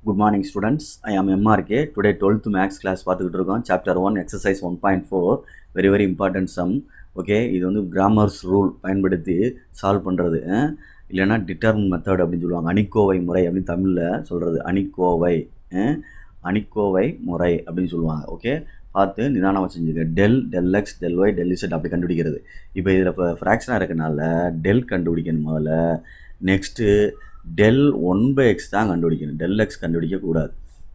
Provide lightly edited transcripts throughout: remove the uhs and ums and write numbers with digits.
Good morning students. I am MRK. Today 12th maths class பார்த்துக்கிட்டு இருக்கோம். Chapter 1 exercise 1.4 very important sum. Okay, இது வந்து Cramer's rule பயன்படுத்தி solve பண்ணுறது, இல்லைன்னா டிட்டர்மின் மெத்தட் அப்படின்னு சொல்லுவாங்க. அணிக்கோவை முறை அப்படின்னு தமிழில் சொல்கிறது. அணிக்கோவை முறை அப்படின்னு சொல்லுவாங்க. ஓகே, பார்த்து நிதானமாக செஞ்சுக்க. Del x del y del z அப்படி கண்டுபிடிக்கிறது. இப்போ இதில் இப்போ ஃப்ராக்ஷனாக இருக்கனால டெல் கண்டுபிடிக்கணும் முதல்ல. நெக்ஸ்ட்டு டெல் 1/x தான் கண்டுபிடிக்கணும். டெல் எக்ஸ் கண்டுபிடிக்கக்கூடாது.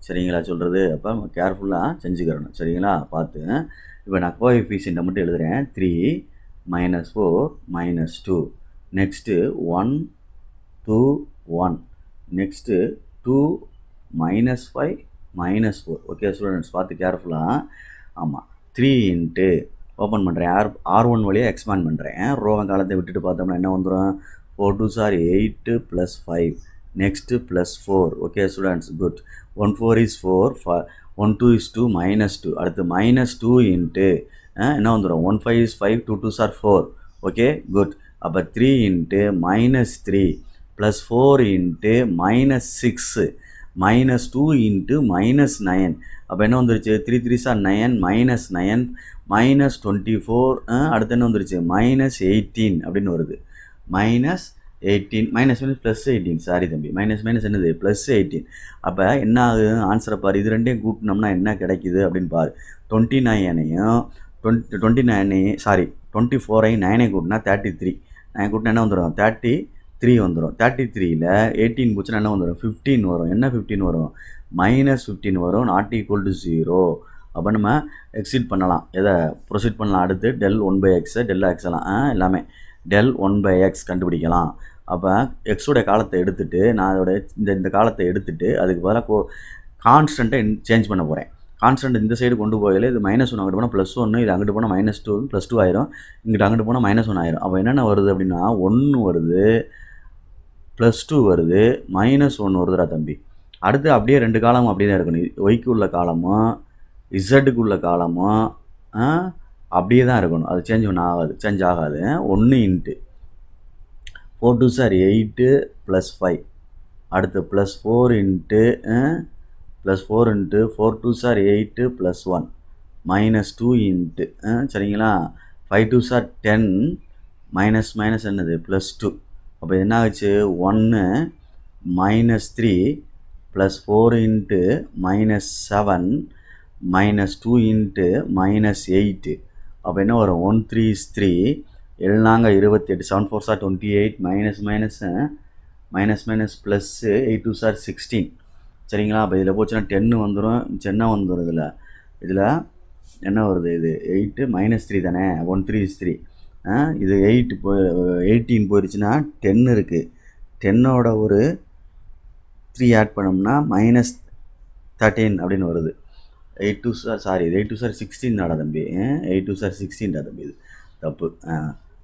சரிங்களா சொல்கிறது? அப்போ கேர்ஃபுல்லாக செஞ்சுக்கிறணும். சரிங்களா? பார்த்து இப்போ நான் கோஎஃபிஷியன்ட்டை மட்டும் எழுதுகிறேன். 3 - 4 - 2. நெக்ஸ்ட்டு 1 2 1. நெக்ஸ்ட்டு 2 - 5 - 4. ஓகே ஸ்டூடெண்ட்ஸ், பார்த்து கேர்ஃபுல்லாக. ஆமாம், 3 இன்ட்டு ஓப்பன் பண்ணுறேன். R1 வழியாக எக்ஸ்பேண்ட் பண்ணுறேன். ரோவன் காலத்தை விட்டுட்டு பார்த்தோம்னா என்ன வந்துடும்? 4 2s are 8 plus 5. Next plus 4. Okay students, good. 1 4 is 4. 1 2 is 2 minus 2. அடுத்து minus 2 into என்ன வந்துடும்? 1 5 is 5. 2 2s are 4. Okay, good. அப்போ 3 into minus 3 plus 4 into minus 6 minus 2 into minus 9. அப்போ என்ன வந்துருச்சு? 3 3s are 9 minus 9 minus 24. அடுத்து என்ன வந்துருச்சு? minus 18 அப்படின்னு வருது. minus 18 minus plus 18. சாரி தம்பி, minus என்னது? plus 18. அப்போ என்ன ஆகுது? ஆன்சரை பாரு. இது ரெண்டையும் கூட்டினோம்னா என்ன கிடைக்குது அப்படின்னு பாரு. 29ஐயும் 24ஐயும் 9ஐயும் கூட்டினா 33. 9 கூட்டினா என்ன வந்துடும்? 33 வந்துடும். 33ல் 18 போச்சுன்னா என்ன வந்துடும்? 15 வரும். என்ன 15 வரும்? -15 வரும். Not equal to 0. அப்போ நம்ம எக்ஸிட் பண்ணலாம். எதை ப்ரொசீட் பண்ணலாம்? அடுத்து del 1/x del x எல்லாம் எல்லாமே del 1/x கண்டுபிடிக்கலாம். அப்போ எக்ஸோடைய காலத்தை எடுத்துகிட்டு நான் அதோட இந்த காலத்தை எடுத்துகிட்டு அதுக்கு பதிலாக கான்ஸ்டண்ட்டை சேஞ்ச் பண்ண போகிறேன். கான்ஸ்டன்ட் இந்த சைடு கொண்டு போகல. இது -1 அங்கிட்டு போனால் +1, இது அங்கிட்டு போனால் -2 +2 ஆயிரும். இங்கிட்ட அங்கிட்டு போனால் -1 ஆயிரும். அப்போ என்னென்ன வருது அப்படின்னா 1 வருது, +2 வருது, -1 வருதுடா தம்பி. அடுத்து அப்படியே 2 காலமும் அப்படியே தான் இருக்கணும். ஒய்க்கு உள்ள காலமும் இசட்டுக்கு உள்ள காலமும் அப்படியே தான் இருக்கணும். அது சேஞ்ச் ஆகாது. 1 இன்ட்டு 4 2s are 8 plus 5. அடுத்து +4 into 4 2s are 8 plus 1 -2 into சரிங்களா? 5 2s are 10 மைனஸ் என்னது? +2. அப்போ என்ன ஆச்சு? 1 -3 plus 4 இன்ட்டு -7 -2 இன்ட்டு -8. அப்போ என்ன வரும்? 1 3 is 3. எழுநாங்க 28. 7 4s are 28 minus plus 8 2s are 16. சரிங்களா? அப்போ இதில் போச்சுன்னா 10 வந்துடும். என்ன வந்துடும்? இதில் என்ன வருது? இது 8 -3 தானே. 1 3 is 3. இது 18 போயிடுச்சுன்னா 10 இருக்குது. 10ஓட ஒரு 3 ஆட் பண்ணோம்னா -13 அப்படின்னு வருது. 8 2s are 16 தாடா தம்பி. 8 2s are 16 டா தம்பி. இது தப்பு.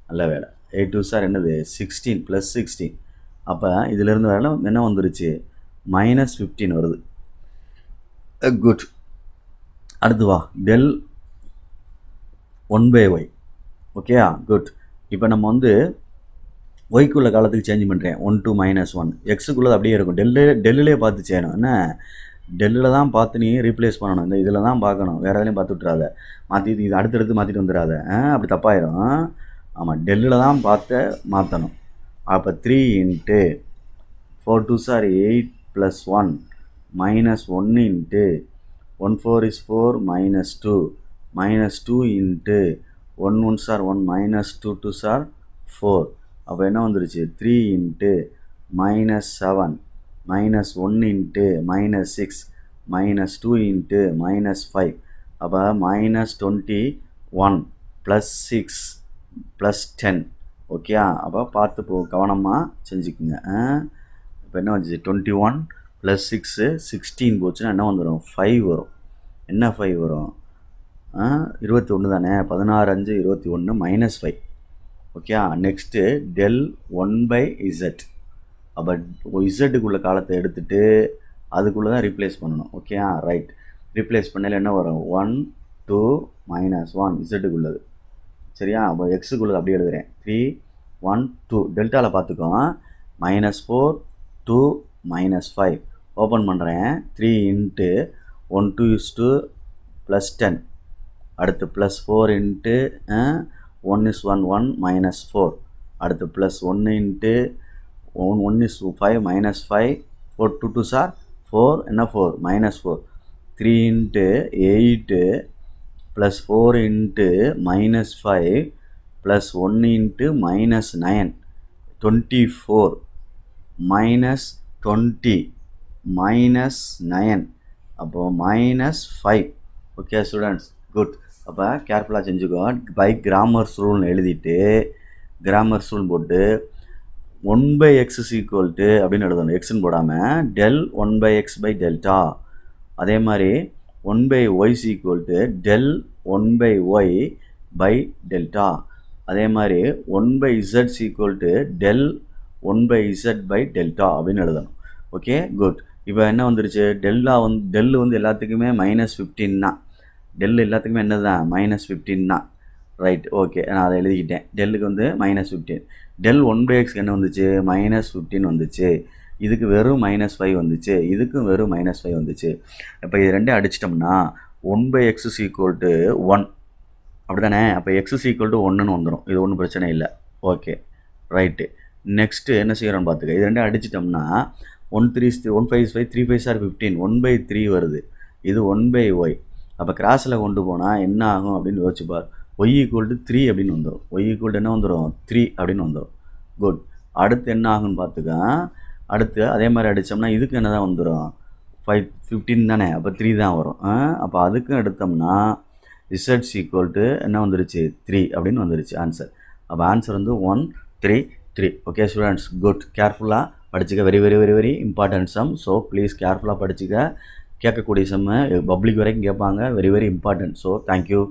நல்ல வேலை. 8 2s are என்னது? 16 + 16. அப்போ இதிலேருந்து வேலை என்ன வந்துருச்சு? -15 வருது. குட். அடுத்து வா, del 1/y. ஓகேயா? குட். இப்போ நம்ம வந்து ஒய்க்குள்ள காலத்துக்கு சேஞ்ச் பண்ணுறேன். 1 2 -1. எக்ஸுக்குள்ளது அப்படியே இருக்கும். டெல்லிலே பார்த்து செய்யணும். என்ன? டெல்லில் தான் பார்த்து நீ ரீப்ளேஸ் பண்ணணும். இந்த இதில் தான் பார்க்கணும். வேறு எதுலையும் பார்த்து விட்றாத. மாற்றிட்டு இது அடுத்தடுத்து மாற்றிட்டு வந்துடாத. அப்படி தப்பாயிரும். ஆமாம், டெல்லில் தான் பார்த்து மாற்றணும். அப்போ 3 into 4 2s are 8 plus 1 -1 into 1 4 is 4 -2 into 1 1s are 1 -2 2s are 4. அப்போ என்ன வந்துருச்சு? 3 இன்ட்டு -7 -1 இன்ட்டு -6 -2 இன்ட்டு -5. அப்போ -21 + 6 + 10. ஓகேயா? அப்போ பார்த்து கவனமாக செஞ்சுக்குங்க. இப்போ என்ன வந்துச்சு? 21 + 6 16 போச்சுன்னா என்ன வந்துடும்? 5 வரும். என்ன 5 வரும்? 21 தானே. 16 5 21 -5. ஓகே. Next del 1/z. அப்போ இசட்டுக்குள்ள காலத்தை எடுத்துகிட்டு அதுக்குள்ளே தான் ரீப்ளேஸ் பண்ணணும். Okay, right. ரீப்ளேஸ் பண்ணல என்ன வரும்? 1 2 -1 இசட்டுக்குள்ளது. சரியா? அப்போ எக்ஸுக்குள்ளது அப்படியே எழுதுகிறேன். 3 1 2 டெல்டாவில் பார்த்துக்கோ. -4 2 -5 ஓப்பன் பண்ணுறேன். 3 இன்ட்டு 1 2 is to ப்ளஸ் 10, அடுத்து ப்ளஸ் 4 இன்ட்டு 1 is 1 1 மைனஸ் 4, அடுத்து plus 1 into 1 is 5 minus 5, 4 2 2 sir 4 என்ன 4 minus 4, 3 into 8 plus 4 into minus 5 plus 1 into minus 9, 24 minus 20 minus 9, அப்போது மைனஸ் 5. Okay students, good. அப்போ கேர்ஃபுல்லாக செஞ்சுக்கோ. பை கிராமர்ஸ் ரூல்னு எழுதிட்டு கிராமர்ஸ் ரூல் போட்டு 1/x is equal to அப்படின்னு எழுதணும். எக்ஸ்ன்னு போடாமல் del 1/x by delta. அதே மாதிரி 1/y is equal to del 1/y by delta. அதே மாதிரி 1/z is equal to del 1/z by delta அப்படின்னு எழுதணும். Okay, good. இப்போ என்ன வந்துருச்சு, டெல் வந்து எல்லாத்துக்குமே -15 தான். டெல் எல்லாத்துக்குமே என்ன தான் -15 தான். ரைட், ஓகே, நான் அதை எழுதிக்கிட்டேன். டெல்லுக்கு வந்து -15. del 1/xக்கு என்ன வந்துச்சு, -15 வந்துச்சு. இதுக்கு வெறும் -5 வந்துச்சு. இதுக்கும் வெறும் -5 வந்துச்சு. இப்போ இது ரெண்டையும் அடிச்சிட்டோம்னா 1/x is equal to 1 அப்படி தானே. அப்போ x is equal to 1ன்னு வந்துடும். இது ஒன்றும் பிரச்சனை இல்லை. Okay, right. நெக்ஸ்ட்டு என்ன செய்கிறோன்னு பார்த்துக்க. இது ரெண்டையும் அடிச்சிட்டோம்னா 1 3 1 5 is 5, 3 5 are 15, 1/3 வருது. இது 1/y. அப்போ கிராஸில் கொண்டு போனால் என்ன ஆகும் அப்படின்னு யோசிச்சுப்பார். y equal to 3 அப்படின்னு வந்துடும். y equal to என்ன வந்துடும், 3 அப்படின்னு வந்துடும். குட். அடுத்து என்ன ஆகுன்னு பார்த்துக்க. அடுத்து அதே மாதிரி அடித்தோம்னா இதுக்கு என்ன தான் வந்துடும், 15 தானே. அப்போ 3 தான் வரும். அப்போ அதுக்கும் எடுத்தோம்னா z equal to என்ன வந்துருச்சு, 3 அப்படின்னு வந்துருச்சு ஆன்சர். அப்போ ஆன்சர் வந்து 1 3 3. Okay students, good. கேர்ஃபுல்லாக படிச்சுக்க. Very very very very important sum. So please கேர்ஃபுல்லாக படிச்சுக்க. கேட்கக்கூடிய சம்மு பப்ளிக் வரைக்கும் கேட்பாங்க. Very very important. So thank you.